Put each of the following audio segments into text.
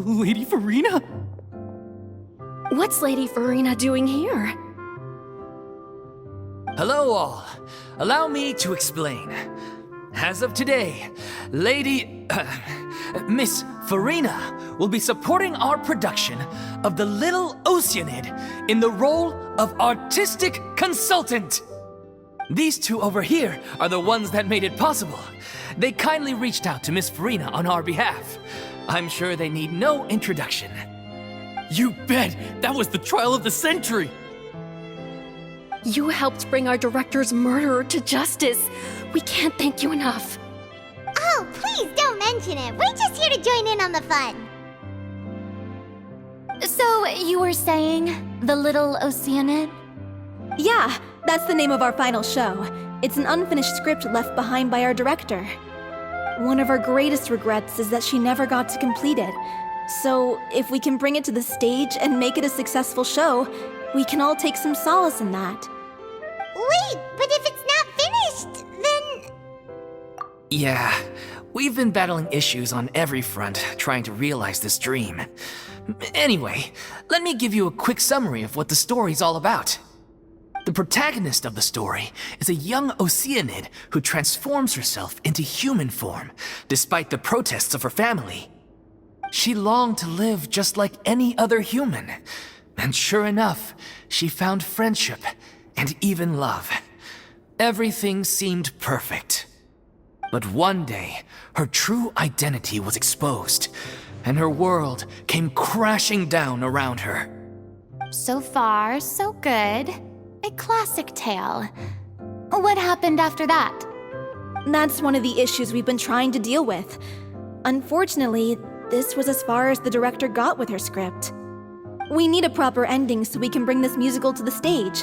Lady Farina? What's Lady Farina doing here? Hello all. Allow me to explain. As of today, Miss Farina will be supporting our production of The Little Oceanid in the role of artistic consultant. These two over here are the ones that made it possible. They kindly reached out to Miss Farina on our behalf. I'm sure they need no introduction. You bet! That was the trial of the century! You helped bring our director's murderer to justice. We can't thank you enough. Oh, please don't mention it. We're just here to join in on the fun. So, you were saying The Little Oceanid? Yeah, that's the name of our final show. It's an unfinished script left behind by our director. One of our greatest regrets is that she never got to complete it. So, if we can bring it to the stage and make it a successful show, we can all take some solace in that. Wait, but if it's not finished, then... Yeah, we've been battling issues on every front trying to realize this dream. Anyway, let me give you a quick summary of what the story's all about. The protagonist of the story is a young Oceanid who transforms herself into human form, despite the protests of her family. She longed to live just like any other human, and sure enough, she found friendship and even love. Everything seemed perfect. But one day, her true identity was exposed, and her world came crashing down around her. So far, so good. A classic tale. What happened after that? That's one of the issues we've been trying to deal with. Unfortunately, this was as far as the director got with her script. We need a proper ending so we can bring this musical to the stage.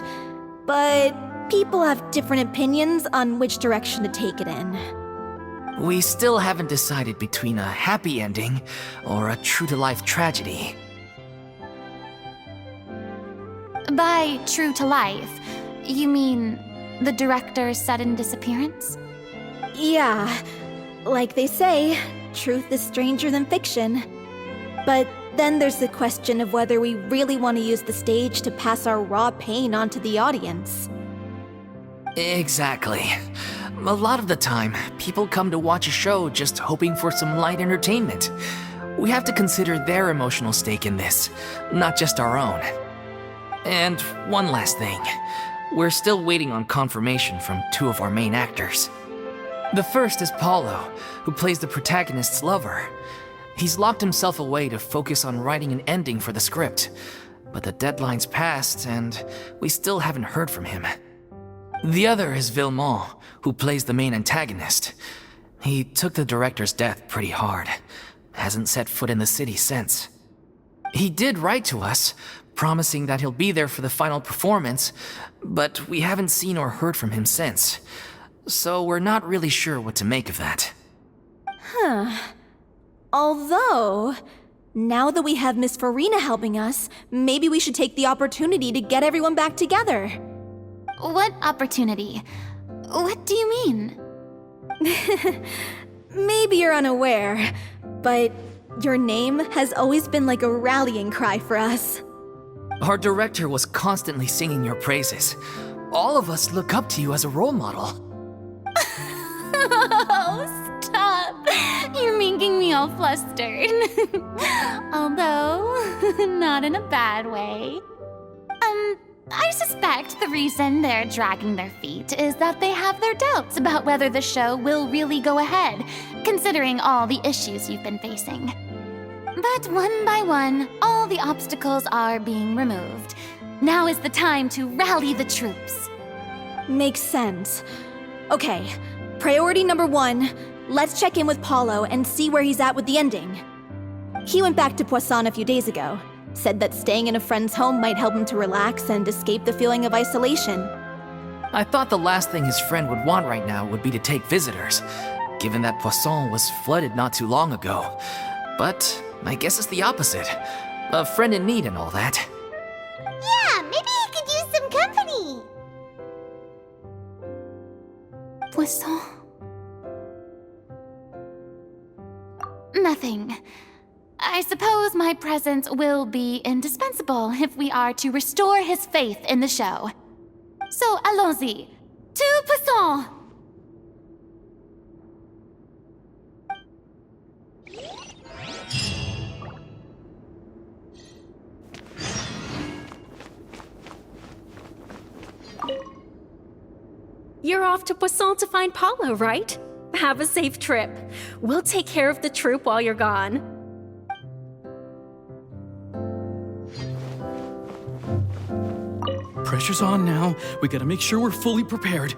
But people have different opinions on which direction to take it in. We still haven't decided between a happy ending or a true-to-life tragedy. By true to life, you mean the director's sudden disappearance? Yeah, like they say, truth is stranger than fiction. But then there's the question of whether we really want to use the stage to pass our raw pain onto the audience. Exactly. A lot of the time, people come to watch a show just hoping for some light entertainment. We have to consider their emotional stake in this, not just our own. And one last thing. We're still waiting on confirmation from two of our main actors. The first is Paulo, who plays the protagonist's lover. He's locked himself away to focus on writing an ending for the script, but the deadline's passed and we still haven't heard from him. The other is Villemont, who plays the main antagonist. He took the director's death pretty hard. Hasn't set foot in the city since. He did write to us, promising that he'll be there for the final performance, but we haven't seen or heard from him since. So we're not really sure what to make of that. Although, now that we have Miss Farina helping us, maybe we should take the opportunity to get everyone back together. What opportunity? What do you mean? Maybe you're unaware, but your name has always been like a rallying cry for us. Our director was constantly singing your praises. All of us look up to you as a role model. Oh, stop! You're making me all flustered. Although, not in a bad way. I suspect the reason they're dragging their feet is that they have their doubts about whether the show will really go ahead, considering all the issues you've been facing. But one by one, all the obstacles are being removed. Now is the time to rally the troops. Makes sense. Okay, priority number 1, let's check in with Paulo and see where he's at with the ending. He went back to Poisson a few days ago, said that staying in a friend's home might help him to relax and escape the feeling of isolation. I thought the last thing his friend would want right now would be to take visitors, given that Poisson was flooded not too long ago. But I guess it's the opposite. A friend in need and all that. Yeah, maybe he could use some company. Poisson? Nothing. I suppose my presence will be indispensable if we are to restore his faith in the show. So, allons-y. Tout passons! You're off to Poisson to find Paula, right? Have a safe trip. We'll take care of the troop while you're gone. Pressure's on now. We gotta make sure we're fully prepared.